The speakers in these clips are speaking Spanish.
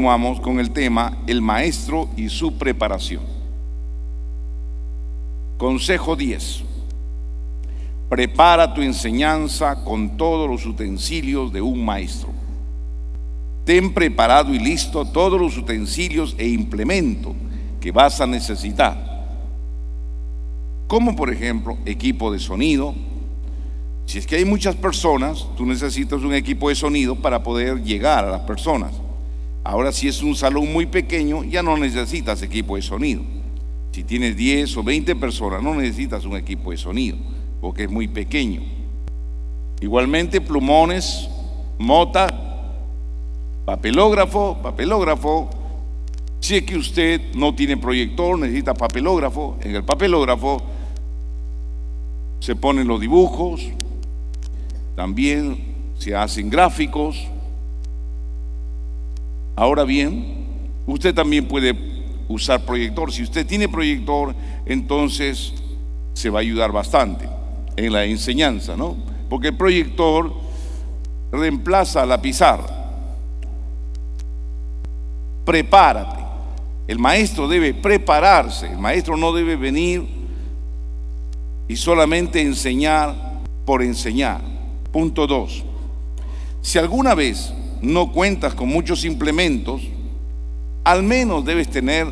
continuamos con el tema el maestro y su preparación. Consejo 10. Prepara tu enseñanza con todos los utensilios de un maestro. Ten preparado y listo todos los utensilios e implementos que vas a necesitar, como por ejemplo equipo de sonido. Si es que hay muchas personas, tú necesitas un equipo de sonido para poder llegar a las personas. Ahora, si es un salón muy pequeño, ya no necesitas equipo de sonido. Si tienes 10 o 20 personas, no necesitas un equipo de sonido, porque es muy pequeño. Igualmente, plumones, mota, papelógrafo. Si es que usted no tiene proyector, necesita papelógrafo. En el papelógrafo se ponen los dibujos, también se hacen gráficos. Ahora bien, usted también puede usar proyector. Si usted tiene proyector, entonces se va a ayudar bastante en la enseñanza, ¿no? Porque el proyector reemplaza la pizarra. Prepárate. El maestro debe prepararse. El maestro no debe venir y solamente enseñar por enseñar. Punto 2. Si alguna vez no cuentas con muchos implementos, al menos debes tener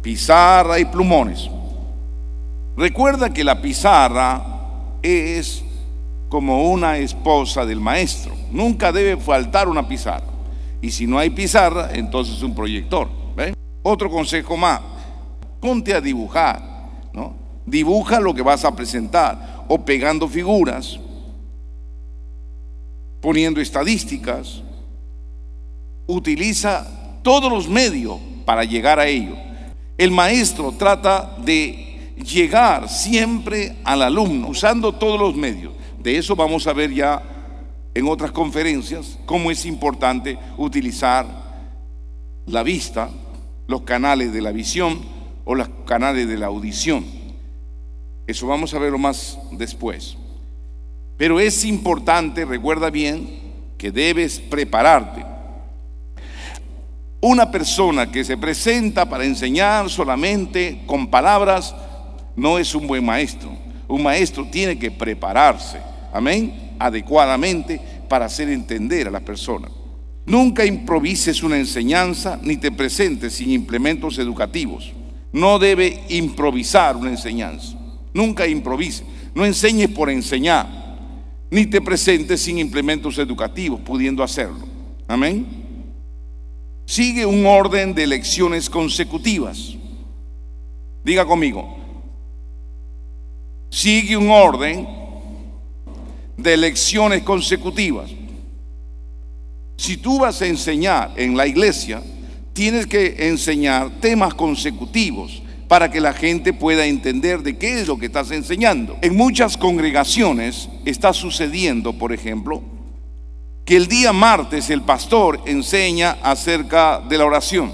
pizarra y plumones. Recuerda que la pizarra es como una esposa del maestro. Nunca debe faltar una pizarra. Y si no hay pizarra, entonces un proyector. ¿Ven? Otro consejo más: ponte a dibujar, ¿no? Dibuja lo que vas a presentar, o pegando figuras, poniendo estadísticas. Utiliza todos los medios para llegar a ello. El maestro trata de llegar siempre al alumno usando todos los medios. De eso vamos a ver ya en otras conferencias, cómo es importante utilizar la vista, los canales de la visión o los canales de la audición. Eso vamos a verlo más después. Pero es importante, recuerda bien, que debes prepararte. Una persona que se presenta para enseñar solamente con palabras no es un buen maestro. Un maestro tiene que prepararse, amén, adecuadamente para hacer entender a la persona. Nunca improvises una enseñanza ni te presentes sin implementos educativos. No debe improvisar una enseñanza. Nunca improvise. No enseñes por enseñar, ni te presentes sin implementos educativos, pudiendo hacerlo. Amén. Sigue un orden de lecciones consecutivas. Diga conmigo: sigue un orden de lecciones consecutivas. Si tú vas a enseñar en la iglesia, tienes que enseñar temas consecutivos para que la gente pueda entender de qué es lo que estás enseñando. En muchas congregaciones está sucediendo, por ejemplo, que el día martes el pastor enseña acerca de la oración.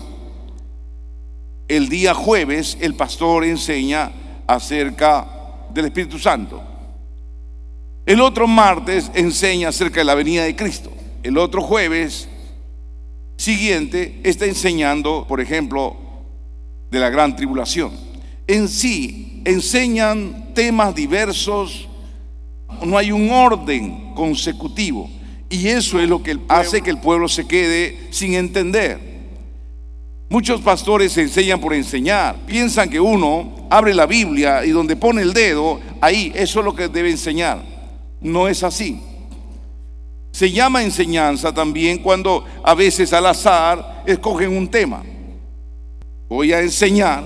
El día jueves el pastor enseña acerca del Espíritu Santo. El otro martes enseña acerca de la venida de Cristo. El otro jueves siguiente está enseñando, por ejemplo, de la gran tribulación. En sí, enseñan temas diversos, no hay un orden consecutivo, y eso es lo que hace que el pueblo se quede sin entender. Muchos pastores enseñan por enseñar, piensan que uno abre la Biblia y donde pone el dedo, ahí, eso es lo que debe enseñar. No es así. Se llama enseñanza también cuando a veces al azar escogen un tema. Voy a enseñar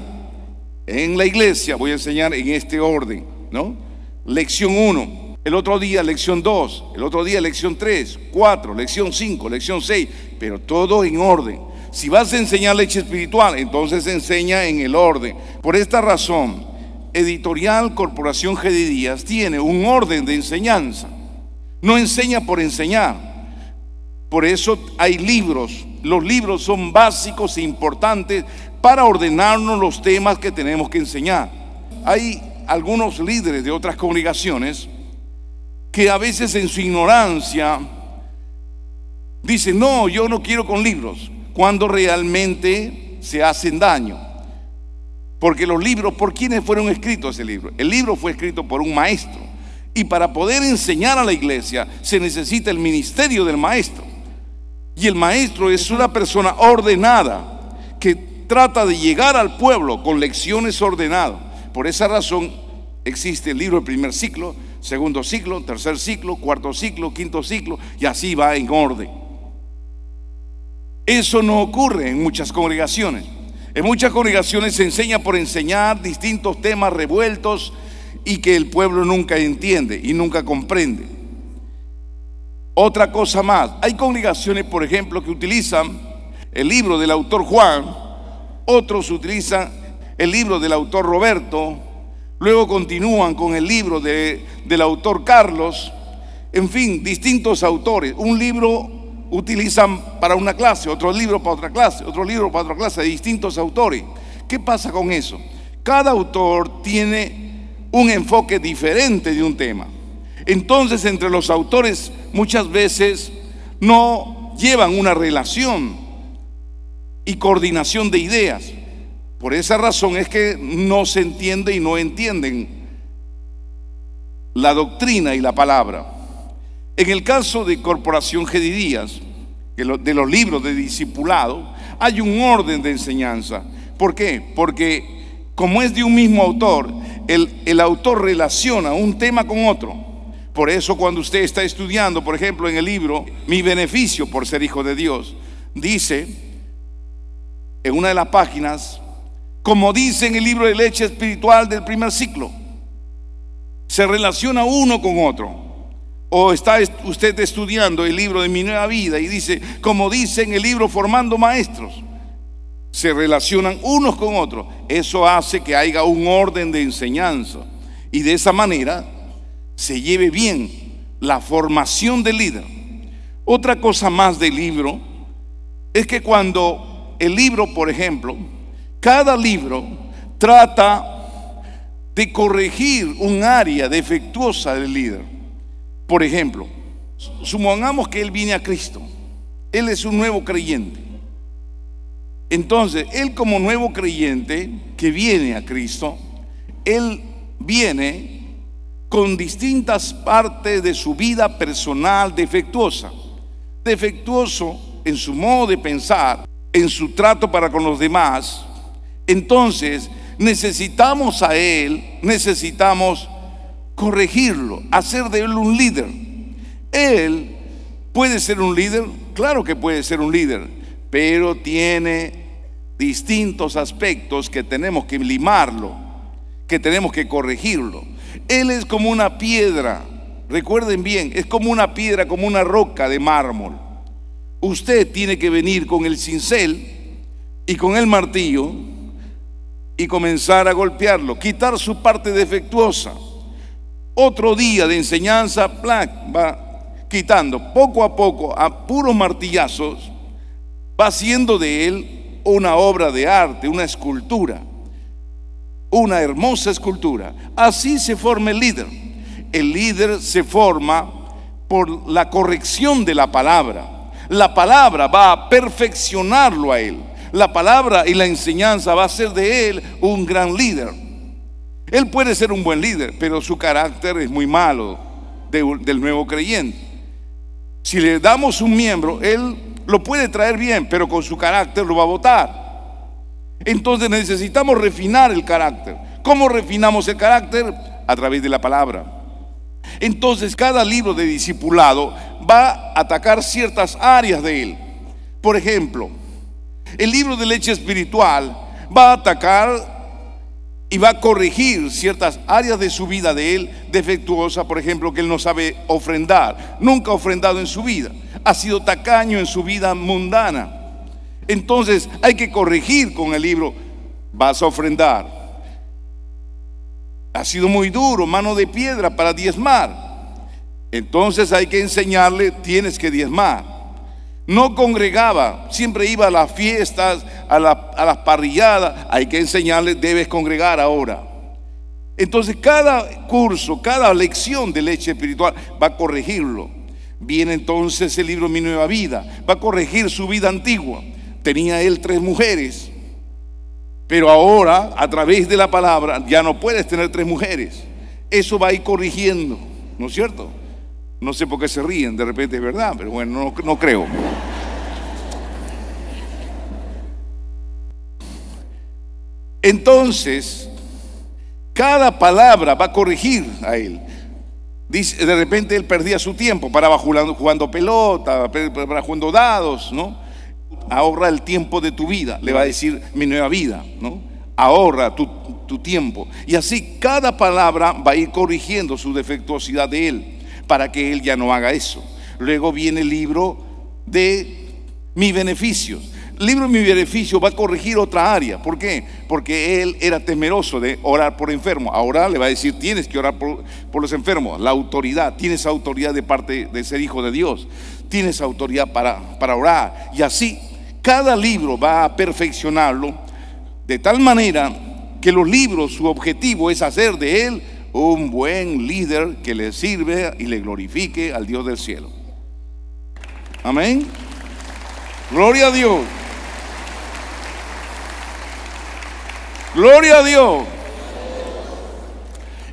en la iglesia, voy a enseñar en este orden, ¿no? Lección 1, el otro día lección 2, el otro día lección 3, 4, lección 5, lección 6, pero todo en orden. Si vas a enseñar leche espiritual, entonces enseña en el orden. Por esta razón, Editorial Corporación G. de Díaz tiene un orden de enseñanza. No enseña por enseñar. Por eso hay libros. Los libros son básicos e importantes para ordenarnos los temas que tenemos que enseñar. Hay algunos líderes de otras congregaciones que a veces en su ignorancia dicen: no, yo no quiero con libros. cuando realmente se hacen daño. Porque los libros, ¿por quiénes fueron escritos ese libro? El libro fue escrito por un maestro. Y para poder enseñar a la iglesia se necesita el ministerio del maestro. Y el maestro es una persona ordenada que trata de llegar al pueblo con lecciones ordenadas. Por esa razón existe el libro del primer ciclo, segundo ciclo, tercer ciclo, cuarto ciclo, quinto ciclo, y así va en orden. Eso no ocurre en muchas congregaciones. En muchas congregaciones se enseña por enseñar distintos temas revueltos y que el pueblo nunca entiende y nunca comprende. Otra cosa más, hay congregaciones, por ejemplo, que utilizan el libro del autor Juan, otros utilizan el libro del autor Roberto, luego continúan con el libro del autor Carlos, en fin, distintos autores. Un libro utilizan para una clase, otro libro para otra clase, otro libro para otra clase, de distintos autores. ¿Qué pasa con eso? Cada autor tiene un enfoque diferente de un tema. Entonces, entre los autores muchas veces no llevan una relación y coordinación de ideas. Por esa razón es que no se entiende y no entienden la doctrina y la palabra. En el caso de Corporación G. Díaz, de los libros de discipulado, hay un orden de enseñanza. ¿Por qué? Porque como es de un mismo autor, el autor relaciona un tema con otro. Por eso cuando usted está estudiando, por ejemplo, en el libro Mi beneficio por ser hijo de Dios, dice en una de las páginas, como dice en el libro de leche espiritual del primer ciclo, se relaciona uno con otro. O está usted estudiando el libro de Mi nueva vida y dice, como dice en el libro Formando Maestros, se relacionan unos con otros. Eso hace que haya un orden de enseñanza y de esa manera se lleve bien la formación del líder. Otra cosa más del libro es que cuando el libro, por ejemplo, cada libro trata de corregir un área defectuosa del líder. Por ejemplo, supongamos que él viene a Cristo, él es un nuevo creyente. Entonces, él como nuevo creyente que viene a Cristo, él viene con distintas partes de su vida personal defectuosa. Defectuoso en su modo de pensar, en su trato para con los demás. Entonces, necesitamos corregirlo, hacer de él un líder. Él puede ser un líder, claro que puede ser un líder, pero tiene distintos aspectos que tenemos que limarlo, que tenemos que corregirlo. Él es como una piedra, recuerden bien, es como una piedra, como una roca de mármol. Usted tiene que venir con el cincel y con el martillo y comenzar a golpearlo, quitar su parte defectuosa. Otro día de enseñanza, va quitando poco a poco, a puros martillazos, va haciendo de él una obra de arte, una escultura, una hermosa escultura. Así se forma el líder. El líder se forma por la corrección de la palabra. La palabra va a perfeccionarlo a él. La palabra y la enseñanza va a hacer de él un gran líder. Él puede ser un buen líder, pero su carácter es muy malo del nuevo creyente. Si le damos un miembro, él lo puede traer bien, pero con su carácter lo va a botar. Entonces necesitamos refinar el carácter. ¿Cómo refinamos el carácter? A través de la palabra. Entonces cada libro de discipulado va a atacar ciertas áreas de él. Por ejemplo, el libro de leche espiritual va a atacar y va a corregir ciertas áreas de su vida de él defectuosa. Por ejemplo, que él no sabe ofrendar, nunca ha ofrendado en su vida, ha sido tacaño en su vida mundana. Entonces hay que corregir con el libro. Vas a ofrendar, ha sido muy duro, mano de piedra para diezmar. Entonces hay que enseñarle, tienes que diezmar. No congregaba, siempre iba a las fiestas, a las parrilladas. Hay que enseñarle, debes congregar ahora. Entonces cada curso, cada lección de leche espiritual va a corregirlo. Viene entonces el libro Mi nueva vida, va a corregir su vida antigua. tenía él 3 mujeres, pero ahora a través de la palabra ya no puedes tener 3 mujeres. Eso va a ir corrigiendo, ¿no es cierto? No sé por qué se ríen, de repente es verdad, pero bueno, no creo. Entonces, cada palabra va a corregir a él. Dice, de repente él perdía su tiempo, paraba jugando pelota, para jugando dados, ¿no? Ahorra el tiempo de tu vida, le va a decir mi nueva vida, ¿no? Ahorra tu tiempo. Y así cada palabra va a ir corrigiendo su defectuosidad de él, para que él ya no haga eso. Luego viene el libro de mis beneficios. El libro de mi beneficio va a corregir otra área. ¿Por qué? Porque él era temeroso de orar por enfermos. Ahora le va a decir, tienes que orar por los enfermos. La autoridad, tienes autoridad de parte de ser hijo de Dios. Tienes autoridad para orar. Y así, cada libro va a perfeccionarlo de tal manera que los libros, su objetivo es hacer de él un buen líder que le sirve y le glorifique al Dios del cielo. Amén. Gloria a Dios. Gloria a Dios.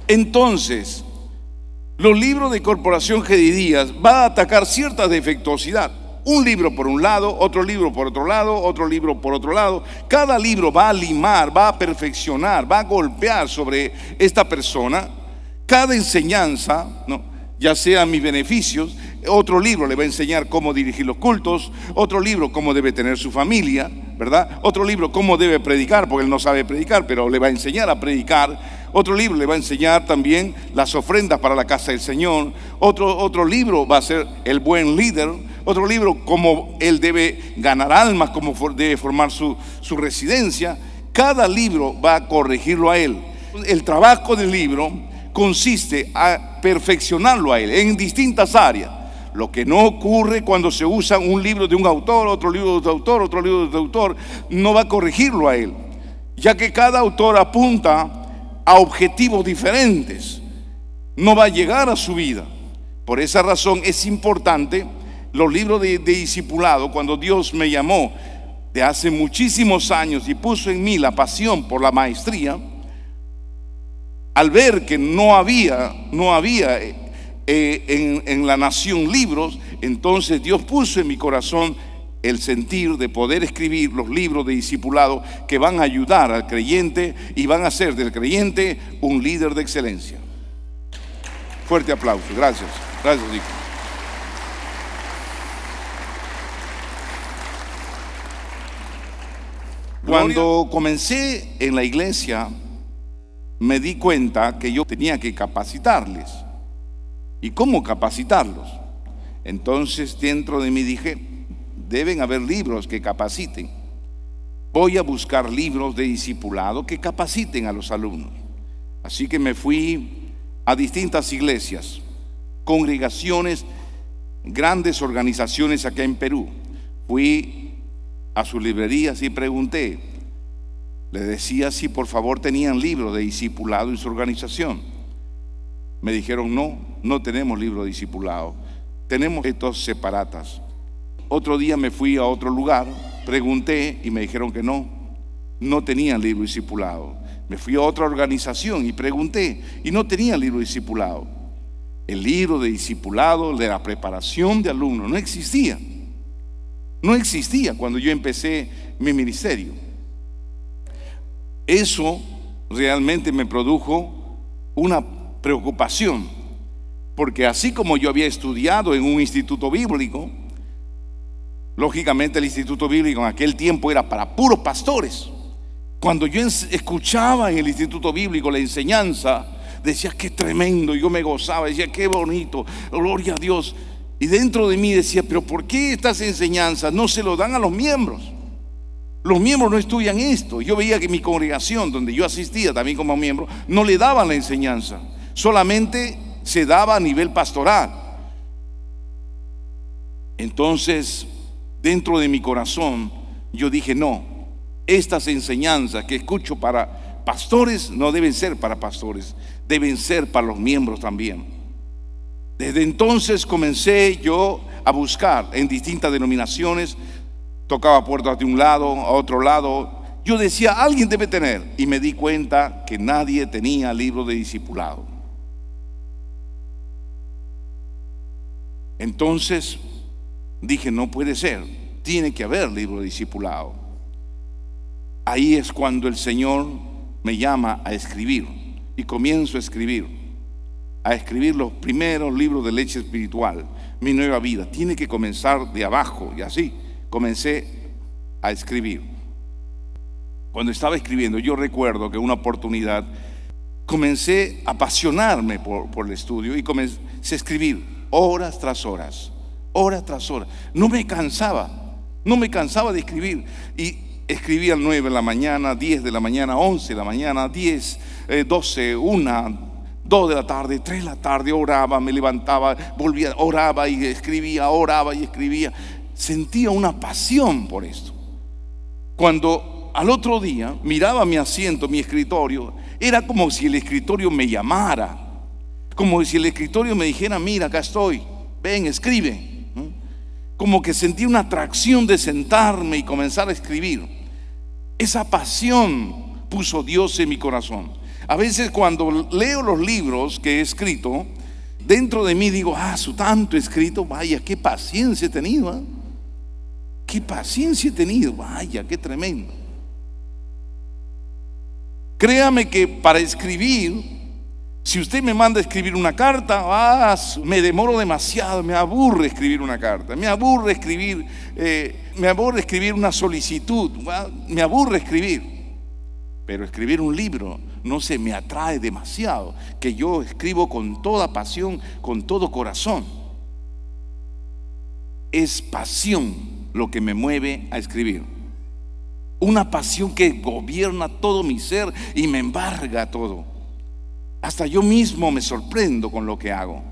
Entonces, los libros de Corporación Gedidías va a atacar cierta defectuosidad. Un libro por un lado, otro libro por otro lado, otro libro por otro lado. Cada libro va a limar, va a perfeccionar, va a golpear sobre esta persona. Cada enseñanza, ¿no?, ya sea mis beneficios. Otro libro le va a enseñar cómo dirigir los cultos. Otro libro cómo debe tener su familia, ¿verdad? Otro libro cómo debe predicar, porque él no sabe predicar, pero le va a enseñar a predicar. Otro libro le va a enseñar también las ofrendas para la casa del Señor. Otro libro va a ser el buen líder. Otro libro cómo él debe ganar almas, cómo debe formar su residencia. Cada libro va a corregirlo a él. El trabajo del libro consiste a perfeccionarlo a él en distintas áreas. Lo que no ocurre cuando se usa un libro de un autor, otro libro de otro autor, otro libro de otro autor, no va a corregirlo a él, ya que cada autor apunta a objetivos diferentes, no va a llegar a su vida. Por esa razón es importante los libros de discipulado. Cuando Dios me llamó de hace muchísimos años y puso en mí la pasión por la maestría, al ver que no había en la nación libros, entonces Dios puso en mi corazón el sentir de poder escribir los libros de discipulado que van a ayudar al creyente y van a hacer del creyente un líder de excelencia. Fuerte aplauso. Gracias. Gracias, Nico. Cuando comencé en la iglesia, me di cuenta que yo tenía que capacitarles. ¿Y cómo capacitarlos? Entonces dentro de mí dije, deben haber libros que capaciten. Voy a buscar libros de discipulado que capaciten a los alumnos. Así que me fui a distintas iglesias, congregaciones, grandes organizaciones acá en Perú. Fui a sus librerías y pregunté. Le decía si por favor tenían libros de discipulado en su organización. Me dijeron no tenemos libro de discipulado, tenemos estos separatas. Otro día me fui a otro lugar, pregunté y me dijeron que no tenían libro de discipulado. Me fui a otra organización y pregunté y no tenían libro de discipulado. El libro de discipulado, de la preparación de alumnos, no existía. No existía cuando yo empecé mi ministerio. Eso realmente me produjo una preocupación, porque así como yo había estudiado en un instituto bíblico, lógicamente el instituto bíblico en aquel tiempo era para puros pastores. Cuando yo escuchaba en el instituto bíblico la enseñanza, decía qué tremendo, yo me gozaba, decía qué bonito, gloria a Dios. Y dentro de mí decía, pero ¿por qué estas enseñanzas no se lo dan a los miembros? Los miembros no estudian esto. Yo veía que mi congregación, donde yo asistía también como miembro, no le daban la enseñanza, solamente se daba a nivel pastoral. Entonces, dentro de mi corazón, yo dije, no, estas enseñanzas que escucho para pastores no deben ser para pastores, deben ser para los miembros también. Desde entonces comencé yo a buscar en distintas denominaciones tocaba puertas de un lado a otro lado. Yo decía, alguien debe tener, y me di cuenta que nadie tenía libro de discipulado. Entonces dije, no puede ser, tiene que haber libro de discipulado. Ahí es cuando el Señor me llama a escribir, y comienzo a escribir los primeros libros de leche espiritual, mi nueva vida. Tiene que comenzar de abajo, y así comencé a escribir. Cuando estaba escribiendo, yo recuerdo que una oportunidad comencé a apasionarme por el estudio, y comencé a escribir horas tras horas, horas tras horas. No me cansaba de escribir, y escribía a 9 de la mañana, 10 de la mañana, 11 de la mañana, 10, 12, 1, 2 de la tarde, 3 de la tarde. Oraba, me levantaba, volvía, oraba y escribía, oraba y escribía. Sentía una pasión por esto. Cuando al otro día miraba mi asiento, mi escritorio, era como si el escritorio me llamara, como si el escritorio me dijera, mira, acá estoy, ven, escribe. Como que sentí una atracción de sentarme y comenzar a escribir. Esa pasión puso Dios en mi corazón. A veces cuando leo los libros que he escrito, dentro de mí digo, su tanto escrito, vaya, qué paciencia he tenido, qué paciencia he tenido, vaya, qué tremendo. Créame que para escribir, si usted me manda a escribir una carta, me demoro demasiado, me aburre escribir una carta, me aburre escribir una solicitud, me aburre escribir. Pero escribir un libro no se me atrae demasiado, que yo escribo con toda pasión, con todo corazón. Es pasión lo que me mueve a escribir. Una pasión que gobierna todo mi ser y me embarga todo. Hasta yo mismo me sorprendo con lo que hago.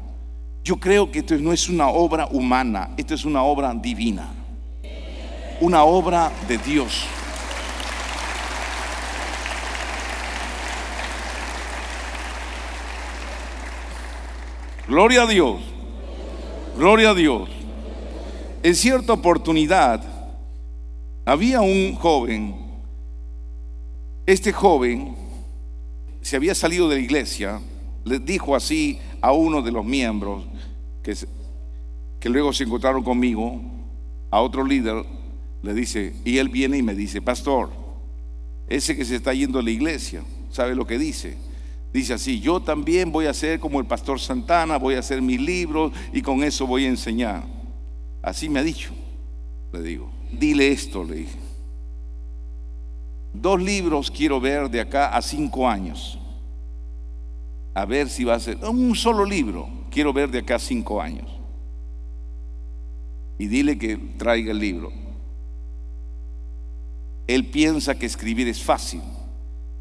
Yo creo que esto no es una obra humana, esto es una obra divina, una obra de Dios. Gloria a Dios, gloria a Dios. En cierta oportunidad había un joven. Este joven se había salido de la iglesia. Le dijo así a uno de los miembros que luego se encontraron conmigo, a otro líder, le dice, y él viene y me dice, pastor, ese que se está yendo a la iglesia, ¿sabe lo que dice? Dice así, yo también voy a ser como el pastor Santana, voy a hacer mis libros y con eso voy a enseñar. Así me ha dicho. Le digo, dile esto, le dije. 2 libros quiero ver de acá a 5 años. A ver si va a ser un solo libro. Quiero ver de acá a 5 años. Y dile que traiga el libro. Él piensa que escribir es fácil.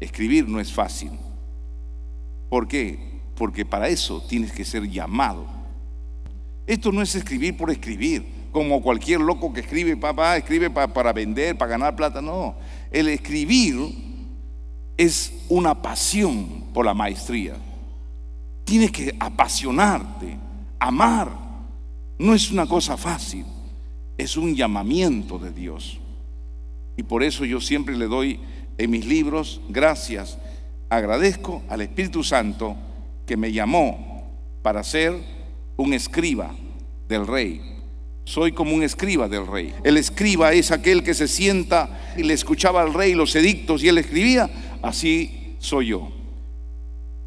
Escribir no es fácil. ¿Por qué? Porque para eso tienes que ser llamado. Esto no es escribir por escribir, como cualquier loco que escribe, escribe para vender, para ganar plata. No, el escribir es una pasión por la maestría. Tienes que apasionarte, amar. No es una cosa fácil, es un llamamiento de Dios. Y por eso yo siempre le doy en mis libros gracias. Agradezco al Espíritu Santo que me llamó para ser un escriba del rey. Soy como un escriba del rey. El escriba es aquel que se sienta y le escuchaba al rey los edictos y él escribía. Así soy yo,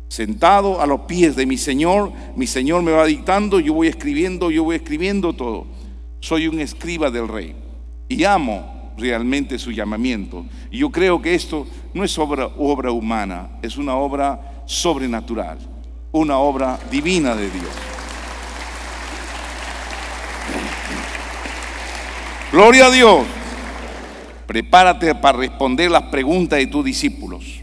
sentado a los pies de mi Señor me va dictando, yo voy escribiendo todo. Soy un escriba del rey y amo realmente su llamamiento. Y yo creo que esto no es obra humana, es una obra sobrenatural, una obra divina de Dios. Gloria a Dios. Prepárate para responder las preguntas de tus discípulos.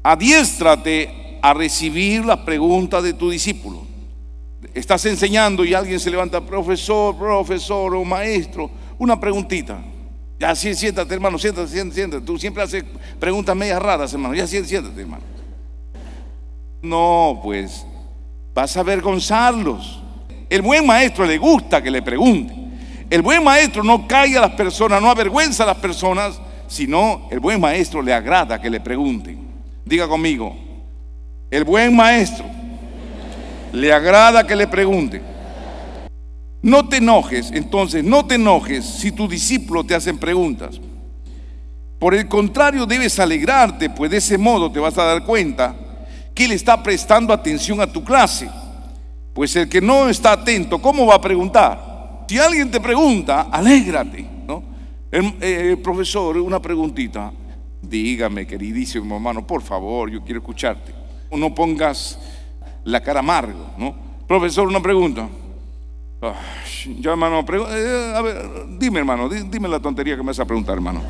Adiéstrate a recibir las preguntas de tus discípulos. Estás enseñando y alguien se levanta, profesor o maestro, una preguntita. Ya siéntate, hermano, siéntate. Tú siempre haces preguntas medias raras, hermano. Ya siéntate, hermano. No, pues vas a avergonzarlos. El buen maestro le gusta que le pregunten. El buen maestro no calla a las personas, no avergüenza a las personas, sino el buen maestro le agrada que le pregunten. Diga conmigo, el buen maestro le agrada que le pregunten. No te enojes, entonces, no te enojes si tus discípulos te hacen preguntas. Por el contrario, debes alegrarte, pues de ese modo te vas a dar cuenta que Él está prestando atención a tu clase. Pues el que no está atento, ¿cómo va a preguntar? Si alguien te pregunta, alégrate, ¿no? Profesor, una preguntita. Dígame, queridísimo hermano, por favor, yo quiero escucharte. No pongas la cara amargo, ¿no? Profesor, una pregunta. Ya, hermano, a ver, dime, hermano, dime la tontería que me vas a preguntar, hermano.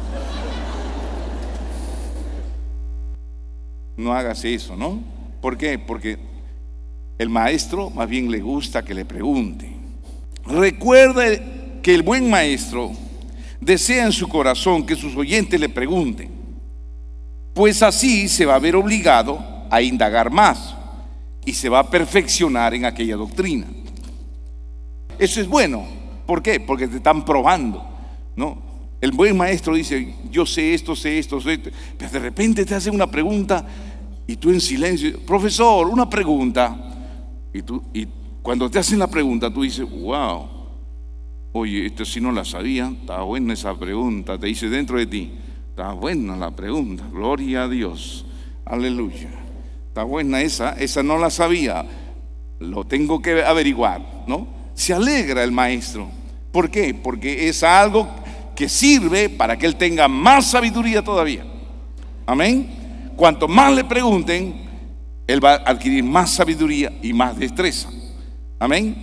No hagas eso, ¿no? ¿Por qué? Porque el maestro más bien le gusta que le pregunte. Recuerda que el buen maestro desea en su corazón que sus oyentes le pregunten, pues así se va a ver obligado a indagar más y se va a perfeccionar en aquella doctrina. Eso es bueno. ¿Por qué? Porque te están probando, ¿no? El buen maestro dice, yo sé esto, pero de repente te hace una pregunta y tú en silencio, profesor, una pregunta. Y cuando te hacen la pregunta, tú dices, wow, oye, esto sí no la sabía, está buena esa pregunta, te dice dentro de ti, está buena la pregunta, gloria a Dios, aleluya, está buena esa no la sabía, lo tengo que averiguar, ¿no? Se alegra el maestro. ¿Por qué? Porque es algo que sirve para que él tenga más sabiduría todavía. Amén. Cuanto más le pregunten, él va a adquirir más sabiduría y más destreza. Amén.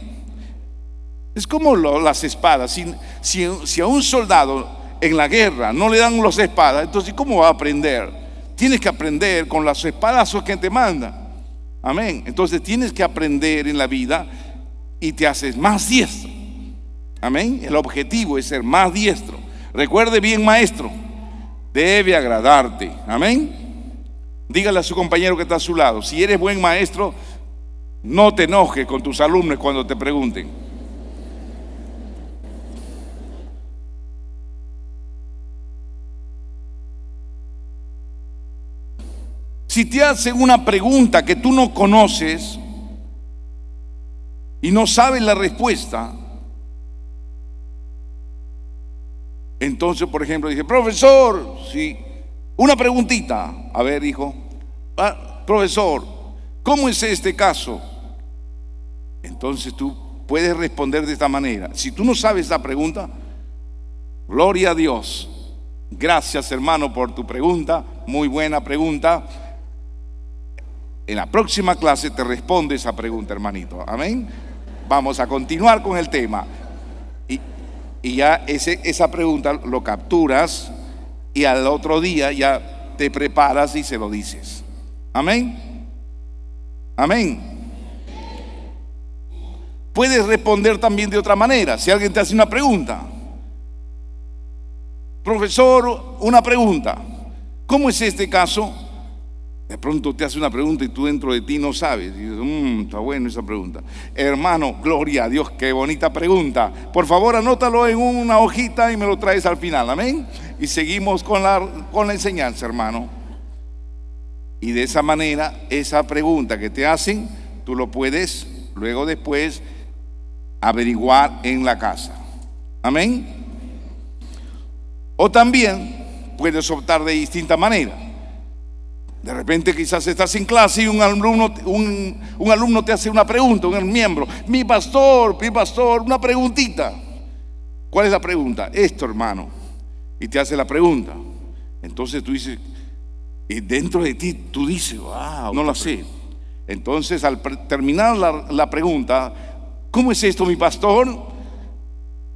Es como las espadas. Si a un soldado en la guerra no le dan las espadas, entonces ¿cómo va a aprender? Tienes que aprender con las espadazos que te manda. Amén. Entonces tienes que aprender en la vida y te haces más diestro. Amén. El objetivo es ser más diestro. Recuerde bien, maestro, debe agradarte. Amén. Dígale a su compañero que está a su lado, si eres buen maestro, no te enojes con tus alumnos cuando te pregunten. Si te hacen una pregunta que tú no conoces y no sabes la respuesta, entonces, por ejemplo, dije, profesor, sí, una preguntita. A ver, hijo, profesor, ¿cómo es este caso? Entonces tú puedes responder de esta manera. Si tú no sabes la pregunta, gloria a Dios. Gracias, hermano, por tu pregunta. Muy buena pregunta. En la próxima clase te responde esa pregunta, hermanito. Amén. Vamos a continuar con el tema. Y ya esa pregunta lo capturas y al otro día ya te preparas y se lo dices. Amén. Amén. Puedes responder también de otra manera. Si alguien te hace una pregunta, profesor, una pregunta, ¿cómo es este caso? De pronto te hace una pregunta y tú dentro de ti no sabes. Y dices, está buena esa pregunta. Hermano, gloria a Dios, qué bonita pregunta. Por favor, anótalo en una hojita y me lo traes al final. Amén. Y seguimos con la enseñanza, hermano. Y de esa manera, esa pregunta que te hacen, tú lo puedes luego después averiguar en la casa. Amén. O también puedes optar de distinta manera. De repente quizás estás en clase y un alumno te hace una pregunta, un miembro, mi pastor, una preguntita. ¿Cuál es la pregunta? Esto, hermano. Y te hace la pregunta. Entonces tú dices, y dentro de ti tú dices, wow, no la sé. Entonces al terminar la pregunta, ¿cómo es esto, mi pastor?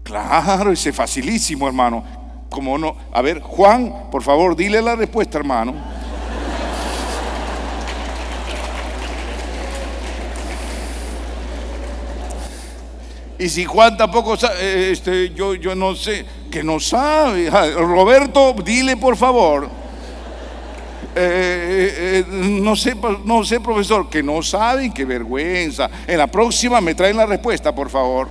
Claro, ese es facilísimo, hermano. ¿Cómo no? A ver, Juan, por favor, dile la respuesta, hermano. Y si Juan tampoco sabe, yo no sé, que no sabe. Roberto, dile por favor. No sé, profesor, que no saben, qué vergüenza. En la próxima me traen la respuesta, por favor.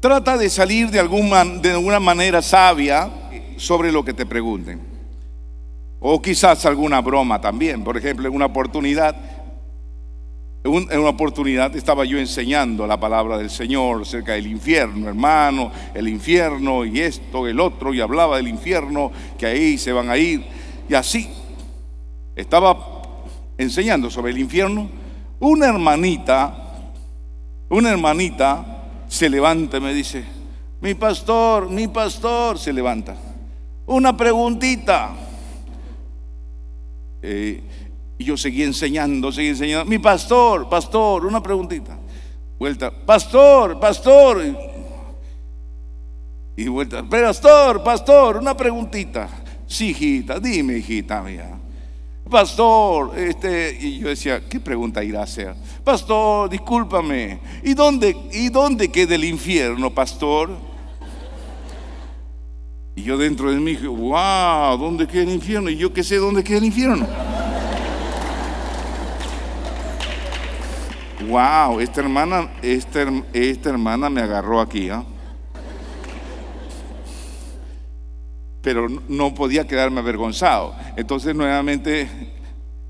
Trata de salir de alguna manera sabia sobre lo que te pregunten. O quizás alguna broma también. Por ejemplo, en una oportunidad estaba yo enseñando la palabra del Señor acerca del infierno, hermano, el infierno y esto, el otro, y hablaba del infierno, que ahí se van a ir. Y así estaba enseñando sobre el infierno. Una hermanita se levanta y me dice: mi pastor, se levanta. Una preguntita. Y yo seguí enseñando. Mi pastor, una preguntita. Vuelta: pastor. Y vuelta: pastor, una preguntita. Sí, hijita, dime, hijita mía. Pastor, y yo decía: ¿qué pregunta irá a hacer? Pastor, discúlpame, ¿y dónde queda el infierno, pastor? Y yo dentro de mí dije: wow, ¿dónde queda el infierno? Y yo qué sé dónde queda el infierno. Wow, esta hermana me agarró aquí, ¿eh? Pero no podía quedarme avergonzado. Entonces nuevamente,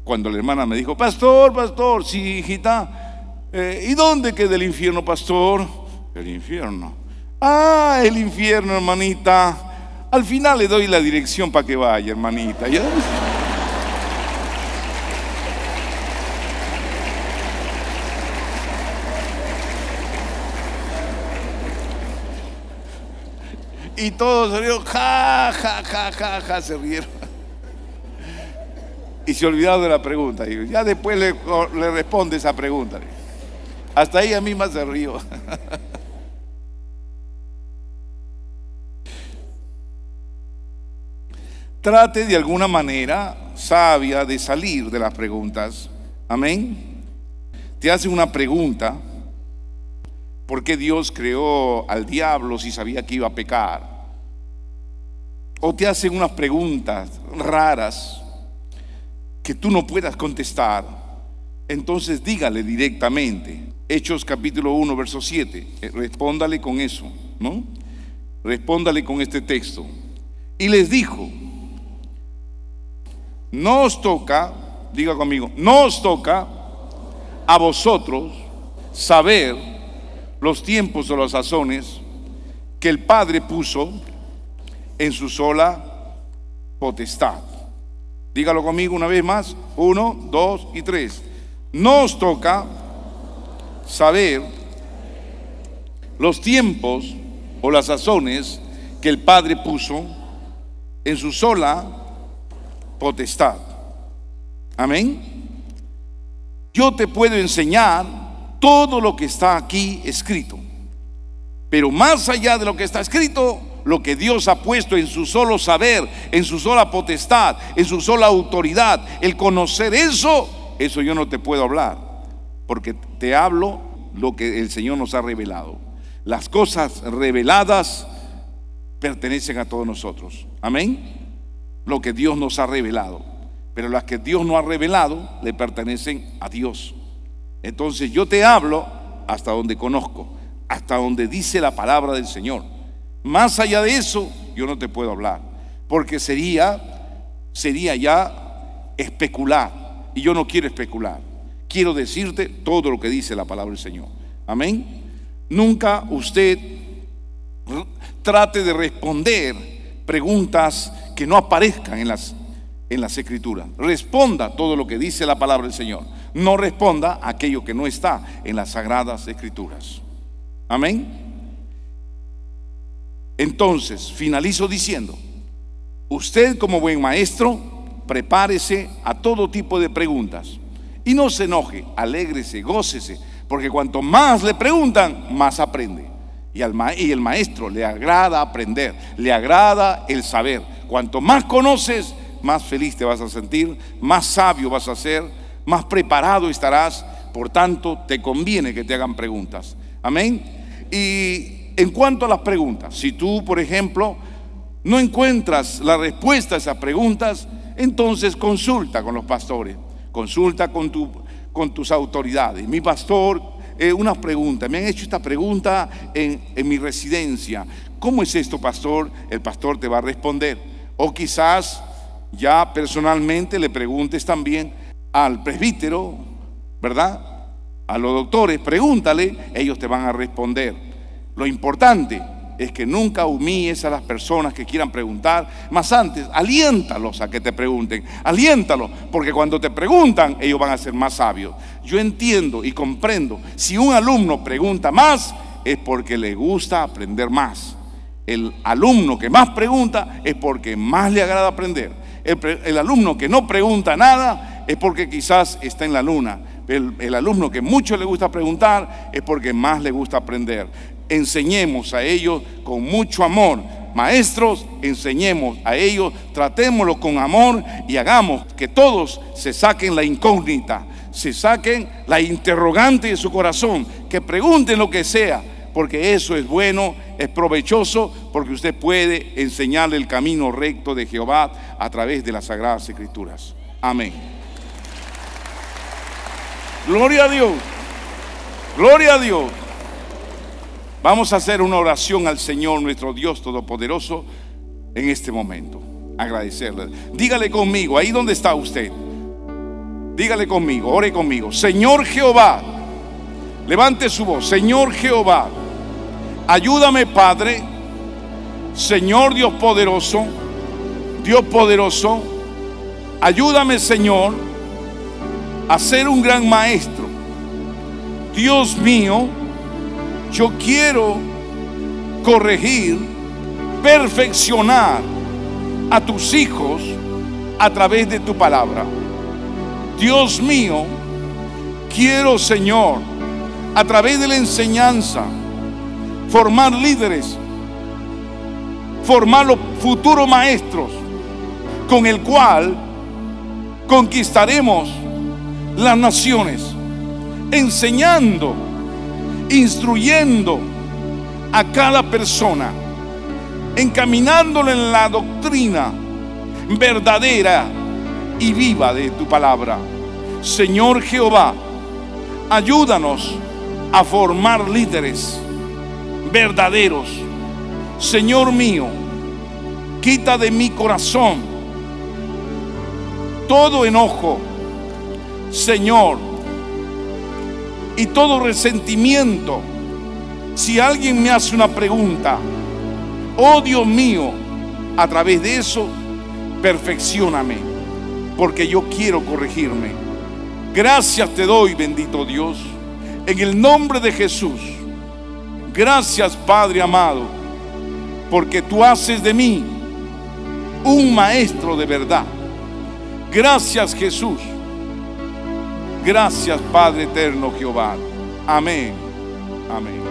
cuando la hermana me dijo: pastor, sí, hijita, ¿y dónde queda el infierno, pastor? El infierno. Ah, el infierno, hermanita. Al final le doy la dirección para que vaya, hermanita. ¿Ya? Y todos se rieron, ja, se rieron. Y se olvidaron de la pregunta. Y ya después le responde esa pregunta. Hasta ella misma se rió. Trate de alguna manera sabia de salir de las preguntas. Amén. Te hacen una pregunta: ¿por qué Dios creó al diablo si sabía que iba a pecar? O te hacen unas preguntas raras que tú no puedas contestar. Entonces dígale directamente. Hechos capítulo 1 verso 7. Respóndale con eso, ¿no? Respóndale con este texto. Y les dijo: no os toca, diga conmigo, no os toca a vosotros saber los tiempos o las sazones que el Padre puso en su sola potestad. Dígalo conmigo una vez más: 1, 2 y 3. No os toca saber los tiempos o las sazones que el Padre puso en su sola potestad. Amén. Yo te puedo enseñar todo lo que está aquí escrito, pero más allá de lo que está escrito, lo que Dios ha puesto en su solo saber, en su sola potestad, en su sola autoridad, el conocer eso yo no te puedo hablar, porque te hablo lo que el Señor nos ha revelado. Las cosas reveladas pertenecen a todos nosotros. Amén. Lo que Dios nos ha revelado, pero las que Dios no ha revelado le pertenecen a Dios. Entonces yo te hablo hasta donde conozco, hasta donde dice la palabra del Señor. Más allá de eso yo no te puedo hablar, porque sería ya especular, y yo no quiero especular. Quiero decirte todo lo que dice la palabra del Señor. Amén. Nunca usted trate de responder preguntas que no aparezcan en las escrituras. Responda todo lo que dice la palabra del Señor. No responda aquello que no está en las sagradas escrituras. Amén. Entonces finalizo diciendo: usted, como buen maestro, prepárese a todo tipo de preguntas y no se enoje, alégrese, gócese, porque cuanto más le preguntan, más aprende. Y el maestro le agrada aprender, le agrada el saber. Cuanto más conoces, más feliz te vas a sentir, más sabio vas a ser, más preparado estarás. Por tanto, te conviene que te hagan preguntas. Amén. Y en cuanto a las preguntas, si tú, por ejemplo, no encuentras la respuesta a esas preguntas, entonces consulta con los pastores, consulta con tus autoridades. Mi pastor, una pregunta. Me han hecho esta pregunta en mi residencia. ¿Cómo es esto, pastor? El pastor te va a responder. O quizás ya personalmente le preguntes también al presbítero, ¿verdad? A los doctores, pregúntale, ellos te van a responder. Lo importante es que nunca humilles a las personas que quieran preguntar, más antes, aliéntalos a que te pregunten, aliéntalos, porque cuando te preguntan, ellos van a ser más sabios. Yo entiendo y comprendo, si un alumno pregunta más, es porque le gusta aprender más. El alumno que más pregunta es porque más le agrada aprender. El alumno que no pregunta nada es porque quizás está en la luna. El alumno que mucho le gusta preguntar es porque más le gusta aprender. Enseñemos a ellos con mucho amor. Maestros, enseñemos a ellos, tratémoslos con amor y hagamos que todos se saquen la incógnita, se saquen la interrogante de su corazón, que pregunten lo que sea, porque eso es bueno, es provechoso, porque usted puede enseñarle el camino recto de Jehová a través de las Sagradas Escrituras. Amén. Gloria a Dios. Gloria a Dios. Vamos a hacer una oración al Señor, nuestro Dios Todopoderoso, en este momento. Agradecerle. Dígale conmigo, ahí donde está usted. Dígale conmigo, ore conmigo. Señor Jehová, levante su voz. Señor Jehová, ayúdame, Padre. Señor Dios poderoso, ayúdame, Señor, a ser un gran maestro. Dios mío, yo quiero corregir, perfeccionar a tus hijos a través de tu palabra. Dios mío, quiero, Señor, a través de la enseñanza, formar líderes, formar los futuros maestros, con el cual conquistaremos las naciones, enseñando, instruyendo a cada persona, encaminándolo en la doctrina verdadera y viva de tu palabra. Señor Jehová, ayúdanos a formar líderes verdaderos. Señor mío, quita de mi corazón todo enojo, Señor, y todo resentimiento. Si alguien me hace una pregunta, oh Dios mío, a través de eso, perfeccióname, porque yo quiero corregirme. Gracias te doy, bendito Dios, en el nombre de Jesús. Gracias, Padre amado, porque tú haces de mí un maestro de verdad. Gracias, Jesús. Gracias, Padre eterno Jehová. Amén. Amén.